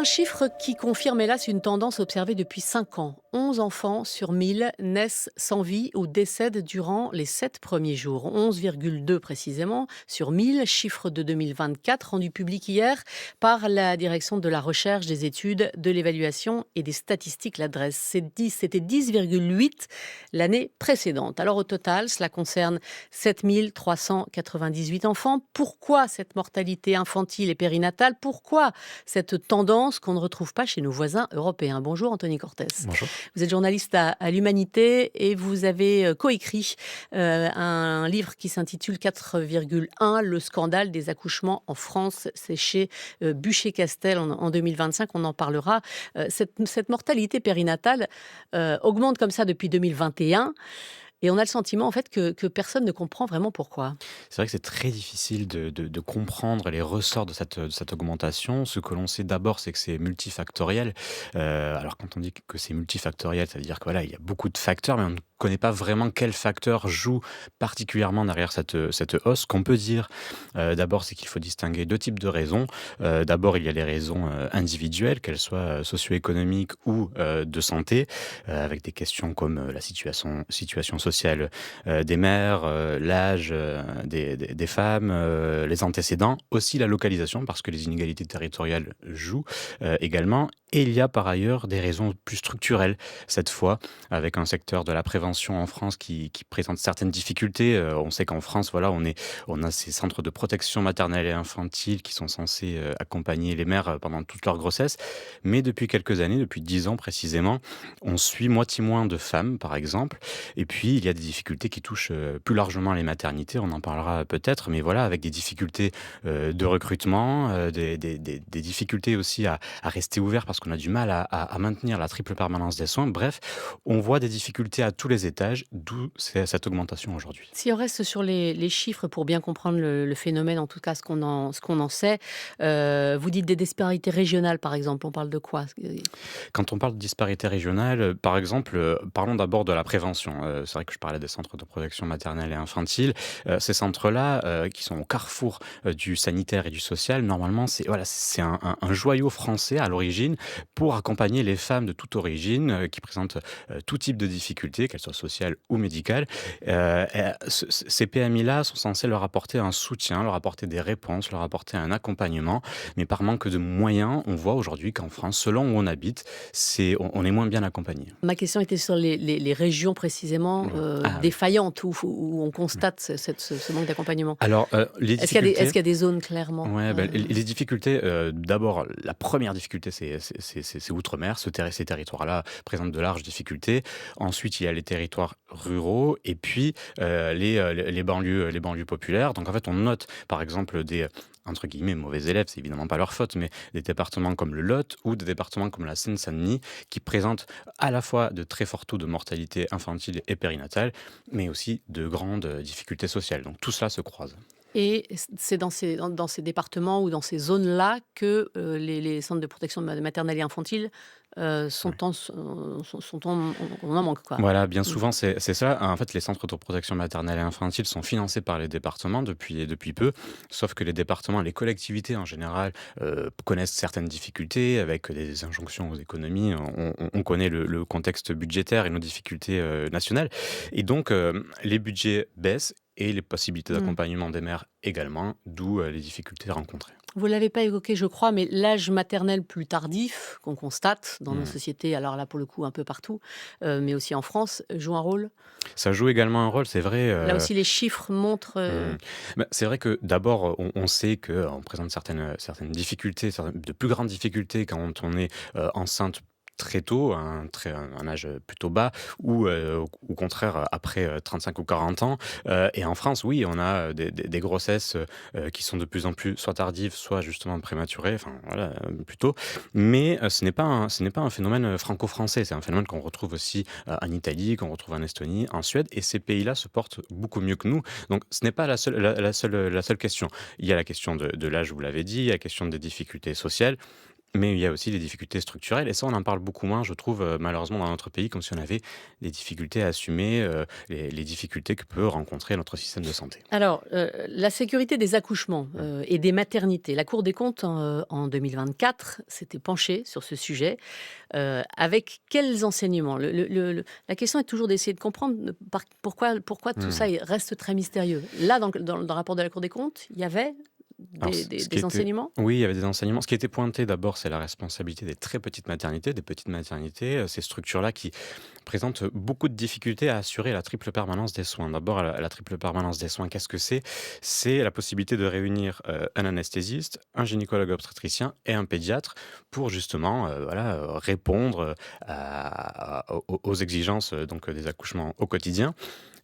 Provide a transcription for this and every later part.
Un chiffre qui confirme hélas une tendance observée depuis 5 ans. 11 enfants sur 1000 naissent sans vie ou décèdent durant les 7 premiers jours. 11,2 précisément sur 1000, chiffre de 2024 rendu public hier par la direction de la recherche, des études, de l'évaluation et des statistiques, l'adresse. C'était 10,8 l'année précédente. Alors au total, cela concerne 7398 enfants. Pourquoi cette mortalité infantile et périnatale? Pourquoi cette tendance qu'on ne retrouve pas chez nos voisins européens? Bonjour Anthony Cortès. Bonjour. Vous êtes journaliste à l'Humanité et vous avez coécrit un livre qui s'intitule 4,1, le scandale des accouchements en France. C'est chez Bûcher-Castel en 2025, on en parlera. Cette mortalité périnatale augmente comme ça depuis 2021 et on a le sentiment en fait que personne ne comprend vraiment pourquoi. C'est vrai que c'est très difficile de comprendre les ressorts de cette augmentation. Ce que l'on sait d'abord, c'est que c'est multifactoriel. Alors quand on dit que c'est multifactoriel, ça veut dire que voilà, il y a beaucoup de facteurs, mais on ne connaît pas vraiment quels facteurs jouent particulièrement derrière cette hausse. Ce qu'on peut dire, d'abord, c'est qu'il faut distinguer 2 types de raisons. D'abord, il y a les raisons, individuelles, qu'elles soient, socio-économiques ou, de santé, avec des questions comme, la situation sociale, des mères, l'âge, des femmes, les antécédents, aussi la localisation parce que les inégalités territoriales jouent, également, et il y a par ailleurs des raisons plus structurelles, cette fois, avec un secteur de la prévention en France qui présente certaines difficultés. On sait qu'en France, voilà, on a ces centres de protection maternelle et infantile qui sont censés, accompagner les mères, pendant toute leur grossesse. Mais depuis quelques années, depuis 10 ans précisément, on suit moitié moins de femmes, par exemple, et puis il y a des difficultés qui touchent, plus largement les maternités, on en parlera peut-être, mais voilà, avec des difficultés, de recrutement, des difficultés aussi à rester ouvert parce qu'on a du mal à maintenir la triple permanence des soins. Bref, on voit des difficultés à tous les étages, d'où cette augmentation aujourd'hui. Si on reste sur les chiffres pour bien comprendre le phénomène, en tout cas ce qu'on en sait, vous dites des disparités régionales par exemple, on parle de quoi? Quand on parle de disparité régionale, par exemple, parlons d'abord de la prévention. C'est vrai que je parlais des centres de protection maternelle et infantile. Ces centres-là, qui sont au carrefour, du sanitaire et du social, normalement, c'est voilà, c'est un joyau français à l'origine pour accompagner les femmes de toute origine, qui présentent, tout type de difficultés, qu'elles soient sociales ou médicales. Ces PMI-là sont censés leur apporter un soutien, leur apporter des réponses, leur apporter un accompagnement, mais par manque de moyens, on voit aujourd'hui qu'en France, selon où on habite, on est moins bien accompagné. Ma question était sur les régions précisément, Ouais. Ah oui. défaillantes où on constate ce manque d'accompagnement. Alors, les Est-ce difficultés. qu'il y a des zones clairement, Ouais, bah, les difficultés, d'abord, la première difficulté, c'est outre-mer. Ces territoires-là présentent de larges difficultés. Ensuite, il y a les territoires ruraux et puis, les banlieues populaires. Donc en fait, on note, par exemple, des, entre guillemets, «mauvais élèves», c'est évidemment pas leur faute, mais des départements comme le Lot ou des départements comme la Seine-Saint-Denis qui présentent à la fois de très forts taux de mortalité infantile et périnatale, mais aussi de grandes, difficultés sociales. Donc tout cela se croise. et c'est dans ces départements ou dans ces zones-là que, les centres de protection maternelle et infantile, Ouais. on en manque quoi? Voilà, bien Mmh. souvent, c'est ça. En fait, les centres de protection maternelle et infantile sont financés par les départements depuis peu. Sauf que les départements, les collectivités en général, connaissent certaines difficultés avec des injonctions aux économies. On connaît le contexte budgétaire et nos difficultés, nationales. Et donc, les budgets baissent et les possibilités Mmh. d'accompagnement des mères également, d'où, les difficultés rencontrées. Vous l'avez pas évoqué, je crois, mais l'âge maternel plus tardif qu'on constate dans nos Mmh. sociétés, alors là, pour le coup, un peu partout, mais aussi en France, joue un rôle? Ça joue également un rôle, c'est vrai. Là aussi, les chiffres montrent, Mmh. Bah, c'est vrai que d'abord, on sait qu'on présente certaines difficultés, de plus grandes difficultés quand on est, enceinte très tôt, un âge plutôt bas ou, au contraire, après, 35 ou 40 ans. Et en France, oui, on a, des grossesses, qui sont de plus en plus soit tardives, soit justement prématurées, enfin voilà, plus tôt. Mais, ce n'est pas un phénomène, franco-français. C'est un phénomène qu'on retrouve aussi, en Italie, qu'on retrouve en Estonie, en Suède, et ces pays-là se portent beaucoup mieux que nous. Donc ce n'est pas la seule question. Il y a la question de l'âge, vous l'avez dit, il y a la question des difficultés sociales. Mais il y a aussi les difficultés structurelles et ça, on en parle beaucoup moins, je trouve, malheureusement dans notre pays, comme si on avait des difficultés à assumer, les difficultés que peut rencontrer notre système de santé. Alors, la sécurité des accouchements, Mmh. et des maternités. La Cour des comptes en 2024 s'était penchée sur ce sujet, avec quels enseignements? La question est toujours d'essayer de comprendre pourquoi tout Mmh. ça reste très mystérieux. Là, dans le rapport de la Cour des comptes, il y avait Alors des c des ce qui des était enseignements? oui, il y avait des enseignements. Ce qui était pointé d'abord, c'est la responsabilité des très petites maternités, des petites maternités, ces structures-là qui présentent beaucoup de difficultés à assurer la triple permanence des soins. D'abord, la triple permanence des soins, qu'est-ce que c'est? C'est la possibilité de réunir, un anesthésiste, un gynécologue obstétricien et un pédiatre pour justement, voilà, répondre, aux exigences, donc, des accouchements au quotidien.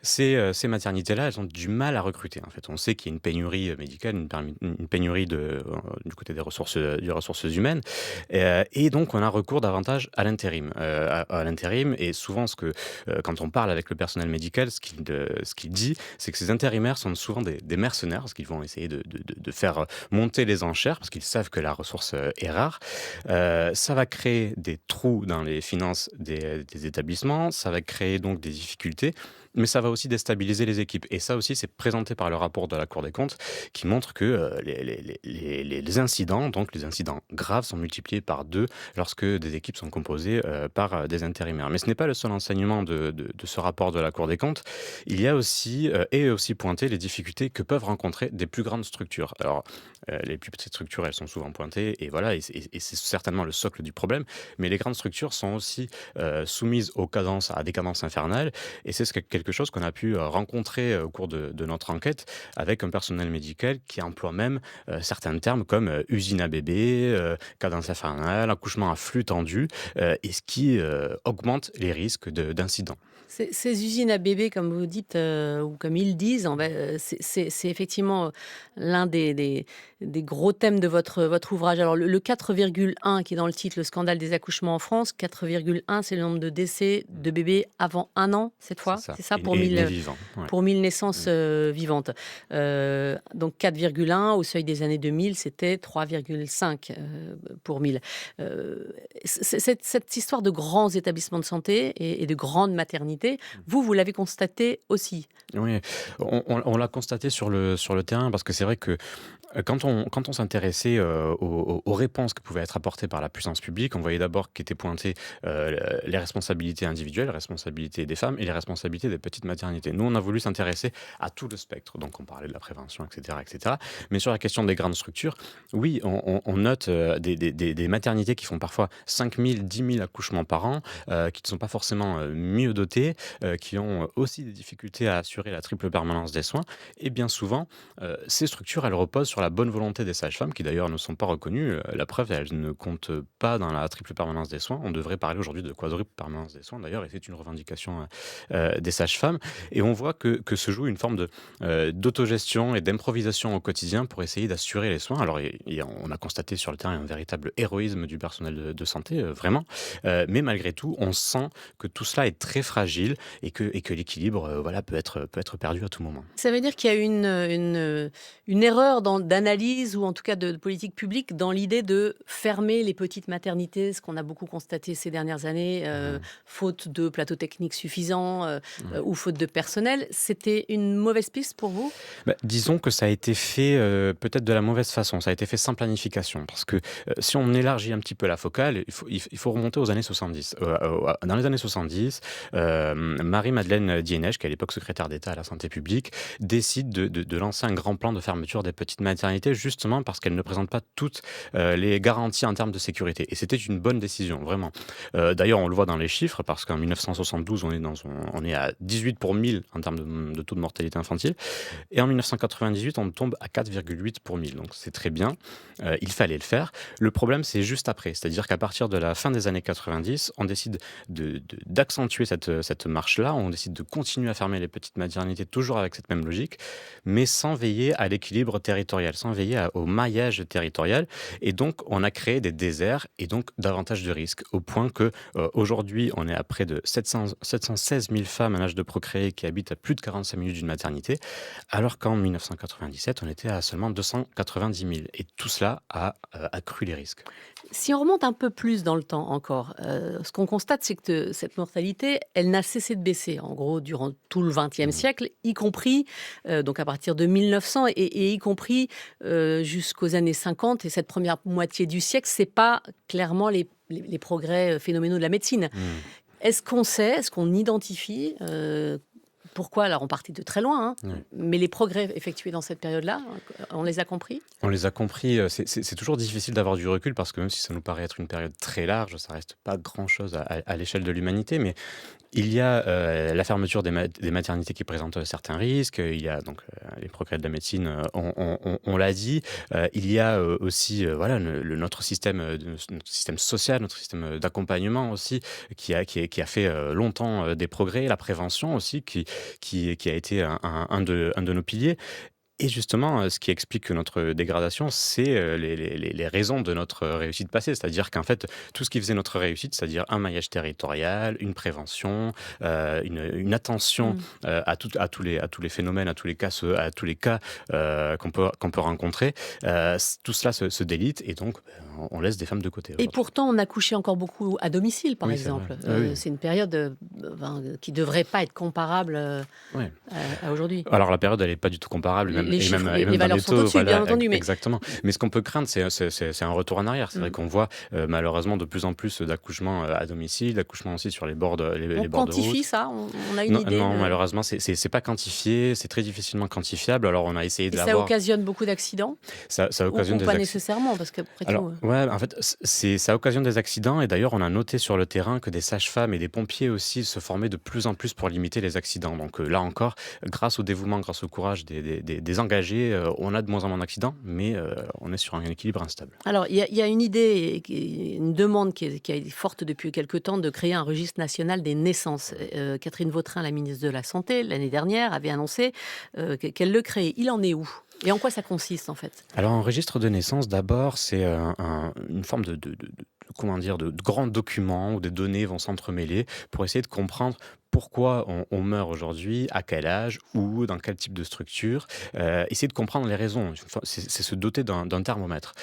Ces maternités-là, elles ont du mal à recruter, en fait. On sait qu'il y a une pénurie, médicale, une pénurie du côté des ressources humaines, et donc on a recours davantage à l'intérim, à l'intérim et souvent quand on parle avec le personnel médical, ce qu'il dit, c'est que ces intérimaires sont souvent des mercenaires, parce qu'ils vont essayer de faire monter les enchères, parce qu'ils savent que la ressource, est rare. Ça va créer des trous dans les finances des établissements, ça va créer donc des difficultés, mais ça va aussi déstabiliser les équipes et ça aussi, c'est présenté par le rapport de la Cour des comptes qui montre que, les incidents, donc les incidents graves sont multipliés par 2 lorsque des équipes sont composées, par, des intérimaires. Mais ce n'est pas le seul enseignement de ce rapport de la Cour des comptes. Il y a aussi, est aussi pointé les difficultés que peuvent rencontrer des plus grandes structures. Alors, les plus petites structures, elles sont souvent pointées et voilà et c'est certainement le socle du problème, mais les grandes structures sont aussi, soumises à des cadences infernales et c'est quelque chose qu'on a pu, rencontrer, au cours de notre enquête avec un personnel médical qui emploie même, certains termes comme, usine à bébé, cadence infernale, accouchement à flux tendu, et ce qui, augmente les risques d'incidents. Ces usines à bébés, comme vous dites, ou comme ils disent, c'est effectivement, l'un des gros thèmes de votre ouvrage. Alors le 4,1 qui est dans le titre, «Le scandale des accouchements en France», 4,1 c'est le nombre de décès Mmh. de bébés avant 1 an cette C'est fois? ça C'est ça pour et 1000 né vivant, ouais. pour 1000 naissances, Mmh. vivantes. Donc 4,1 au seuil des années 2000, c'était 3,5, pour 1000. Heu, cette histoire de grands établissements de santé et de grandes maternités, vous l'avez constaté aussi? Oui, on l'a constaté sur le terrain parce que c'est vrai que, quand on s'intéressait, aux réponses qui pouvaient être apportées par la puissance publique, on voyait d'abord qu'étaient pointées, les responsabilités individuelles, les responsabilités des femmes et les responsabilités des petites maternités. Nous, on a voulu s'intéresser à tout le spectre, donc on parlait de la prévention et cetera. Mais sur la question des grandes structures, oui, on note, des maternités qui font parfois 5 000, 10 000 accouchements par an, qui ne sont pas forcément, mieux dotées, qui ont aussi des difficultés à assurer la triple permanence des soins et bien souvent, ces structures, elles reposent sur la bonne volonté des sages-femmes qui d'ailleurs ne sont pas reconnues, la preuve, elles ne comptent pas dans la triple permanence des soins. On devrait parler aujourd'hui de quadruple permanence des soins d'ailleurs et c'est une revendication, des sages-femmes et on voit que se joue une forme d'autogestion et d'improvisation au quotidien pour essayer d'assurer les soins. Alors on a constaté sur le terrain un véritable héroïsme du personnel de santé, vraiment, mais malgré tout, on sent que tout cela est très fragile et que l'équilibre, voilà, peut être perdu à tout moment. Ça veut dire qu'il y a une erreur d'analyse ou en tout cas de politique publique dans l'idée de fermer les petites maternités, ce qu'on a beaucoup constaté ces dernières années, Mmh. faute de plateaux techniques suffisants, Ouais. ou faute de personnel. C'était une mauvaise piste pour vous? Bah, disons que ça a été fait, peut-être de la mauvaise façon. Ça a été fait sans planification parce que, si on élargit un petit peu la focale, il faut remonter aux années 70. Dans les années 70, Marie-Madeleine Dienesch, qui est à l'époque secrétaire d'État à la santé publique, décide de lancer un grand plan de fermeture des petites maternités, justement parce qu'elles ne présentent pas toutes, les garanties en termes de sécurité et c'était une bonne décision, vraiment. D'ailleurs, on le voit dans les chiffres parce qu'en 1972, on est à 18 pour 1000 en termes de taux de mortalité infantile et en 1998, on tombe à 4,8 pour 1000, donc c'est très bien. Il fallait le faire. Le problème, c'est juste après, c'est-à-dire qu'à partir de la fin des années 90, on décide d'accentuer cette marche-là, on décide de continuer à fermer les petites maternités, toujours avec cette même logique, mais sans veiller à l'équilibre territorial, sans veiller au maillage territorial. Et donc, on a créé des déserts et donc davantage de risques, au point que aujourd'hui, on est à près de 716 000 femmes en âge de procréer qui habitent à plus de 45 minutes d'une maternité, alors qu'en 1997, on était à seulement 290 000. Et tout cela a accru les risques. Si on remonte un peu plus dans le temps encore, ce qu'on constate, c'est que cette mortalité, elle n'a cessé de baisser, en gros, durant tout le XXe Mmh. siècle, y compris, donc à partir de 1900 et y compris, jusqu'aux années 50 et cette première moitié du siècle, c'est pas clairement les progrès, phénoménaux de la médecine. Mmh. Est-ce qu'on identifie, pourquoi alors on partait de très loin, hein, Ouais. mais les progrès effectués dans cette période-là, on les a compris? On les a compris, c'est toujours difficile d'avoir du recul parce que même si ça nous paraît être une période très large, ça reste pas grand-chose à l'échelle de l'humanité. Mais il y a, la fermeture des maternités qui présentent, certains risques, il y a donc, les progrès de la médecine, on l'a dit. Il y a, aussi, voilà, notre système, notre système social, notre système, d'accompagnement aussi, qui a fait, longtemps, des progrès. La prévention aussi qui a été un de nos piliers. Et justement, ce qui explique notre dégradation, c'est, les raisons de notre réussite passée. C'est-à-dire qu'en fait, tout ce qui faisait notre réussite, c'est-à-dire un maillage territorial, une prévention, une attention, Mmh. à tous les phénomènes, à tous les cas, qu'on peut rencontrer, tout cela se délite et donc, on laisse des femmes de côté Et aujourd'hui. pourtant, on accouchait encore beaucoup à domicile, par Oui, c'est vrai. exemple. Oui, oui. C'est une période, enfin, qui devrait pas être comparable, Ouais. à aujourd'hui. Alors la période, elle est pas du tout comparable et Les même les et même chiffres, et les même dans valeurs les sont taux, au-dessus, bien voilà, entendu, mais exactement. Mais ce qu'on peut craindre, c'est un retour en arrière. C'est vrai mmh, qu'on voit, malheureusement de plus en plus d'accouchements, à domicile, d'accouchements aussi sur on les bords de quantifie route. ça? On a une Non, idée non, de malheureusement, c'est pas quantifié, c'est très difficilement quantifiable. Alors on a essayé et de ça l'avoir, occasionne beaucoup d'accidents? ça occasionne Ou des pas accidents. nécessairement? Parce qu'après Alors, tout, ouais, en fait, ça occasionne des accidents et d'ailleurs, on a noté sur le terrain que des sages-femmes et des pompiers aussi se formaient de plus en plus pour limiter les accidents. Donc, là encore, grâce au dévouement, grâce au courage des engagés, on a de moins en moins d'accidents, mais on est sur un équilibre instable. alors, il y a une idée, une demande qui est forte depuis quelque temps de créer un registre national des naissances. Catherine Vautrin, la ministre de la Santé, l'année dernière, avait annoncé qu'elle le créait. Il en est où? Et en quoi ça consiste, en fait? Alors, un registre de naissance, d'abord, c'est une forme comment dire, de grand document où des données vont s'entremêler pour essayer de comprendre pourquoi on meurt aujourd'hui, à quel âge, ou dans quel type de structure. Essayer de comprendre les raisons. Enfin, c'est se doter d'un thermomètre.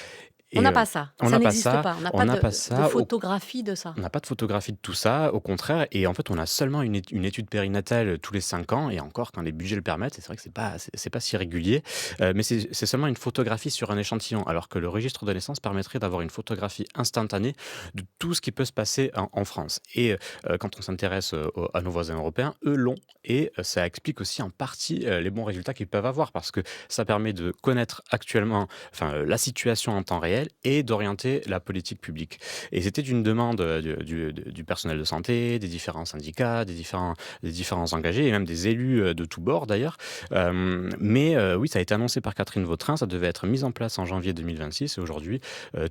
On Et n'a pas ça. on Ça n'a pas n'existe ça, pas. On n'a on pas n'a pas de ça. photographie de ça. On n'a pas de photographie de tout ça, au contraire. Et en fait, on a seulement une étude périnatale, tous les 5 ans, et encore quand les budgets le permettent. Et c'est vrai que c'est pas si régulier, mais c'est seulement une photographie sur un échantillon, alors que le registre de naissance permettrait d'avoir une photographie instantanée de tout ce qui peut se passer en France. Et quand on s'intéresse, à nos voisins européens, eux l'ont, et ça explique aussi en partie, les bons résultats qu'ils peuvent avoir, parce que ça permet de connaître actuellement, enfin, la situation en temps réel et d'orienter la politique publique. Et c'était une demande, du personnel de santé, des différents syndicats, des différents engagés et même des élus, de tous bords d'ailleurs. Mais oui, ça a été annoncé par Catherine Vautrin, ça devait être mis en place en janvier 2026 et aujourd'hui,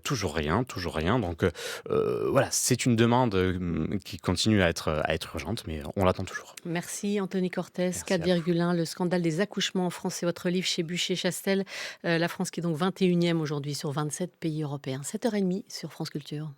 toujours rien, toujours rien. Donc voilà, c'est une demande, qui continue à être urgente, mais on l'attend toujours. Merci Anthony Cortez. Merci à vous. 4,1, le scandale des accouchements en France, c'est votre livre chez Bûcher-Chastel. La France qui est donc 21e aujourd'hui sur 27 pays européens. 7h30 sur France Culture.